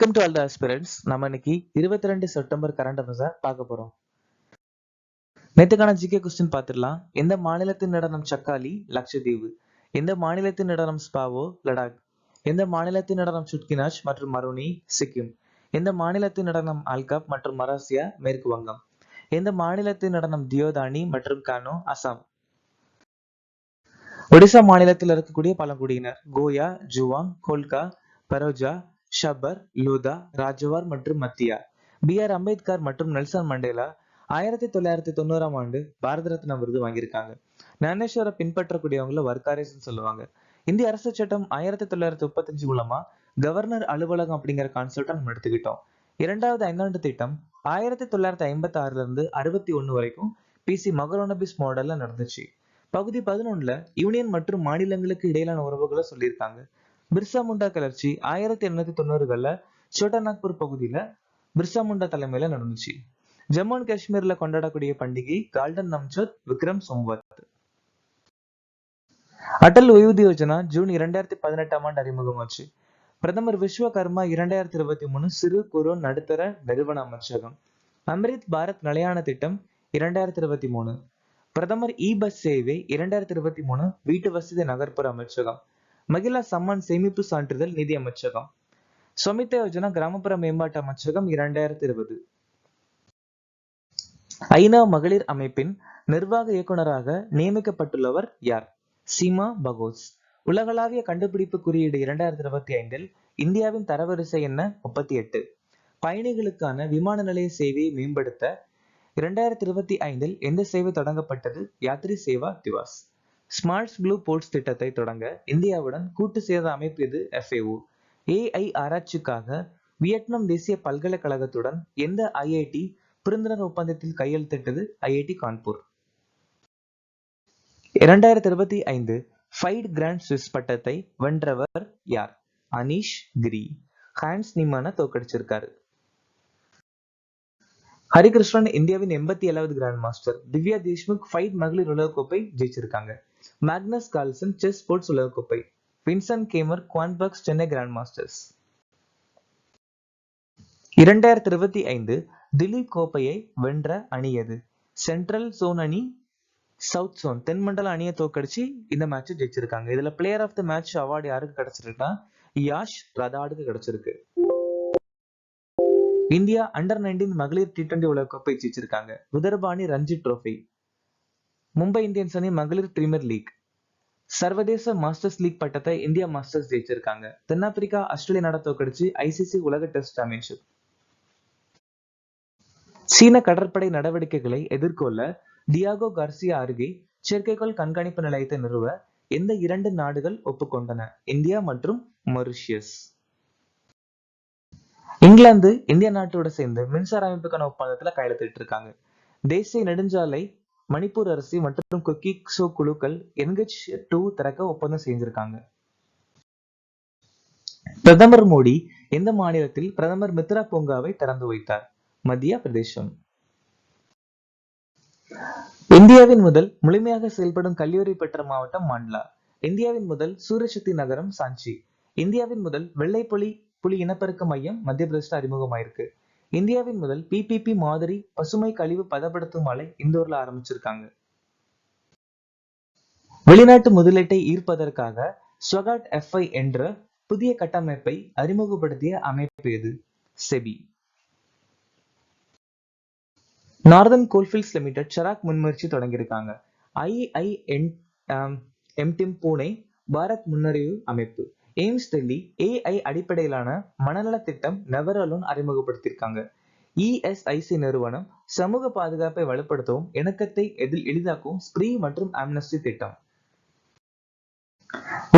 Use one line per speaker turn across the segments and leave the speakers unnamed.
Welcome to all the aspirants. நம்ம இன்னைக்கு 22 September current அஃபேர்ஸை பார்க்க போறோம். நேத்துக்கான ஜிகே கொஸ்டின் பார்த்துடலாம். எந்த மாநிலத்தின் நடனம் சக்காலி? லட்சத்தீவு. எந்த மாநிலத்தின் நடனம் ஸ்பாவோ? லடாக். எந்த மாநிலத்தின் நடனம் சுட்கினாச் மற்றும் மருனி? சிக்கிம். எந்த மாநிலத்தின் நடனம் ஆல்காப் மற்றும் மராசியா? மேற்கு வங்கம். எந்த மாநிலத்தின் நடனம் தியோதானி மற்றும் கானோ? அசாம். ஒடிசா மாநிலத்தில் இருக்கக்கூடிய பழங்குடியினர் கோயா, ஜுவாங், ஹோல்கா, பரோஜா, ஷபர், லூதா, ராஜவார் மற்றும் மத்தியா. B.R. அம்பேத்கர் மற்றும் நெல்சன் மண்டேலா 1990ஆம் ஆண்டு பாரத ரத்னா விருது வாங்கியிருக்காங்க. ஞானேஸ்வரை பின்பற்றக்கூடியவங்கள வர்க்காரேஸ்ன்னு சொல்லுவாங்க. இந்திய அரசு சட்டம் 1935 மூலமா கவர்னர் அலுவலகம் அப்படிங்கிற கான்செப்டை நம்ம எடுத்துக்கிட்டோம். இரண்டாவது ஐந்தாண்டு திட்டம் 1956ல இருந்து 61 வரைக்கும் PC மகரோனபிஸ் மாடல்ல நடந்துச்சு. பகுதி 11ல யூனியன் மற்றும் மாநிலங்களுக்கு இடையிலான உறவுகளை சொல்லியிருக்காங்க. பிர்சா முண்டா கிளர்ச்சி 1890கள்ல சோட்டா நாக்பூர் பகுதியில பிர்சா முண்டா தலைமையில நடந்துச்சு. ஜம்மு அண்ட் காஷ்மீர்ல கொண்டாடக்கூடிய பண்டிகை கால்டன் நம்சத் விக்ரம் சம்வத். அடல் ஓய்வூதிய யோஜனா ஜூன் 2018ஆம் ஆண்டு அறிமுகமாச்சு. பிரதமர் விஸ்வகர்மா 2023 சிறு குறு நடுத்தர நிறுவன அமைச்சகம். அம்ரித் பாரத் நிலையான திட்டம் 2023. பிரதமர் பஸ் சேவை 2023 வீட்டு வசதி நகர்ப்புற அமைச்சகம். மகிழா சம்மான் சேமிப்பு சான்றிதழ் நிதி அமைச்சகம். ஸ்வமித்த யோஜனா கிராமப்புற மேம்பாட்டு அமைச்சகம் 2020. ஐநா மகளிர் அமைப்பின் நிர்வாக இயக்குநராக நியமிக்கப்பட்டுள்ளவர் யார்? சீமா பகோஸ். உலகளாவிய கண்டுபிடிப்பு குறியீடு 2025 இந்தியாவின் தரவரிசை என்ன? 38. பயணிகளுக்கான விமான நிலைய சேவையை மேம்படுத்த 2025 எந்த சேவை தொடங்கப்பட்டது? Yatri Seva Divas. Smart blue ports திட்டத்தை தொடங்க இந்தியாவுடன் கூட்டு சேர்ந்த அமைப்பு எது? FAO. AI ஆராய்ச்சிக்காக வியட்நாம் தேசிய பல்கலைக்கழகத்துடன் எந்த IIT புரிந்துணர்வு ஒப்பந்தத்தில் கையெழுத்திட்டது? IIT Kanpur. 2025 FIDE grand Swiss பட்டத்தை வென்றவர் யார்? அனீஷ் கிரி. ஹான்ஸ் நிமான தோற்கடிச்சிருக்காரு. ஹரிகிருஷ்ணன் இந்தியாவின் 87வது grand master. Divya Deshmukh FIDE மகளிர் உலகக்கோப்பை ஜெயிச்சிருக்காங்க. மேக்னஸ் கால்சன் செஸ் ஸ்போர்ட்ஸ் உலகக்கோப்பை. வின்சென்ட் கேமர் குவான்பர்க்ஸ் சென்னை கிராண்ட் மாஸ்டர்ஸ். 2025 திலீப் கோப்பையை வென்ற அணி எது? சென்ட்ரல் சோன் அணி சவுத் சோன் தென்மண்டல அணியை தோற்கடிச்சு இந்த மேட்ச் ஜெயிச்சிருக்காங்க. இதுல player of the match award யாருக்கு கிடைச்சிருக்குன்னா யாஷ் ரதாடுக்கு கிடைச்சிருக்கு. இந்தியா அண்டர் 19 மகளிர் T20 உலகக்கோப்பை ஜெயிச்சிருக்காங்க. விதர்பாணி ரஞ்சி ட்ரோஃபி. மும்பை இந்தியன்ஸ் அணி மகளிர் பிரீமியர் லீக். சர்வதேச மாஸ்டர்ஸ் லீக் பட்டத்தை இந்தியா மாஸ்டர்ஸ் ஜெயிச்சிருக்காங்க. தென்னாப்பிரிக்கா ஆஸ்திரேலியா நாட தோற்கடிச்சு ICC உலக டெஸ்ட் சாம்பியன்ஷிப். சீன கடற்படை நடவடிக்கைகளை எதிர்கொள்ள டியாகோ கார்சியா அருகே செயற்கைக்கோள் கண்காணிப்பு நிலையத்தை நிறுவ எந்த 2 நாடுகள் ஒப்புக்கொண்டன? இந்தியா மற்றும் மொரிஷியஸ். இங்கிலாந்து இந்திய நாட்டோட சேர்ந்து மின்சார அமைப்புக்கான ஒப்பந்தத்துல கையெழுத்திட்டு இருக்காங்க. தேசிய நெடுஞ்சாலை மணிப்பூர் அரசு மற்றும் கொக்கிக்சோ குழுக்கள் NH2 திறக்க ஒப்பந்தம் செஞ்சிருக்காங்க. பிரதமர் மோடி எந்த மாநிலத்தில் பிரதமர் மித்ரா பூங்காவை திறந்து வைத்தார்? மத்திய பிரதேசம். இந்தியாவின் முதல் முழுமையாக செயல்படும் கல்லூரி பெற்ற மாவட்டம் மாண்ட்லா. இந்தியாவின் முதல் சூரியசக்தி நகரம் சாஞ்சி. இந்தியாவின் முதல் வெள்ளை புலி இனப்பெருக்க மையம் மத்திய பிரதேச அறிமுகமாயிருக்கு. இந்தியாவின் முதல் PPP மாதிரி பசுமை கழிவு பதப்படுத்தும் ஆலை இந்தூர்ல ஆரம்பிச்சிருக்காங்க. வெளிநாட்டு முதலீட்டை ஈர்ப்பதற்காக ஸ்வகாட் FI என்ற புதிய கட்டமைப்பை அறிமுகப்படுத்திய அமைப்பு எது? செபி. நார்தன் கோல்ஃபீல்ட்ஸ் லிமிடெட் சராக் முன்முயற்சி தொடங்கியிருக்காங்க. IIMTIM பூனே பாரத் முன்னறிவு அமைப்பு. எய்ம்ஸ் டெல்லி AI அடிப்படையிலான மனநல திட்டம் நெவர் அலோன் அறிமுகப்படுத்தியிருக்காங்க. ESIC நிறுவனம் சமூக பாதுகாப்பை வலுப்படுத்தவும் இணக்கத்தை எளிதாக்கும் ஸ்ப்ரீ மற்றும் ஆம்னஸ்டி திட்டம்.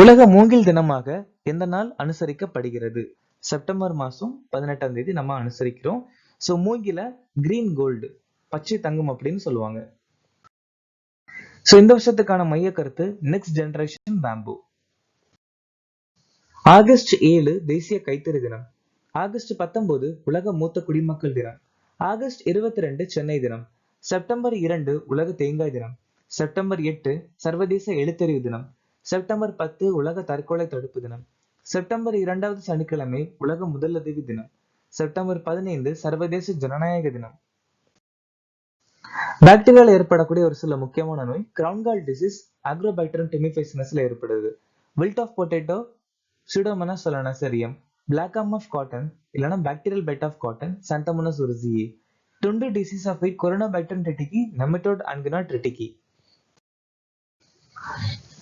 உலக மூங்கில் தினமாக எந்த நாள் அனுசரிக்கப்படுகிறது? செப்டம்பர் மாசம் 18ஆம் தேதி நம்ம அனுசரிக்கிறோம். சோ மூங்கில கிரீன் கோல்டு பச்சை தங்கம் அப்படின்னு சொல்லுவாங்க. சோ இந்த வருஷத்துக்கான மைய கருத்து நெக்ஸ்ட் ஜெனரேஷன் பேம்பு. ஆகஸ்ட் 7 தேசிய கைத்தறி தினம். ஆகஸ்ட் 19 உலக மூத்த குடிமக்கள் தினம். ஆகஸ்ட் 22 சென்னை தினம். செப்டம்பர் 2 உலக தேங்காய் தினம். செப்டம்பர் 8 சர்வதேச எழுத்தறிவு தினம். செப்டம்பர் 10 உலக தற்கொலை தடுப்பு தினம். செப்டம்பர் 2வது சனிக்கிழமை உலக முதலுதவி தினம். செப்டம்பர் 15 சர்வதேச ஜனநாயக தினம். பாக்டீரியால ஏற்படக்கூடிய ஒரு சில முக்கியமான நோய் கிரவுன் கால் டிசீஸ் அக்ரோபைக்டரம் டெமிஃபைசினஸ்ல ஏற்படுது. Wilt of potato, Pseudomonas solanacearum, black arm of cotton இல்லைன்னா bacterial blight of cotton, Xanthomonas உருசியே. துண்டு டிசீஸ் ஆஃப் கொரோனாபைக்டரம் டெட்டிகி, நெமட்டோட் அன்குனா ட்ரிட்டிகி.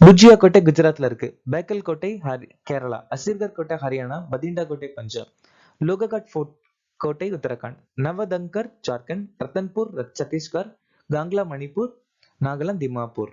புஜியா கோட்டை குஜராத்ல இருக்கு. பேக்கல் கோட்டை கேரளா, அசிர்கர் கோட்டை ஹரியானா, பதிண்டா கோட்டை பஞ்சாப், லோககட் ஃபோர்ட் கோட்டை உத்தரகாண்ட், நவதங்கர் ஜார்க்கண்ட், ரத்தன்பூர் சத்தீஸ்கர், காங்லா மணிப்பூர், நாகாலாந்து திமாப்பூர்.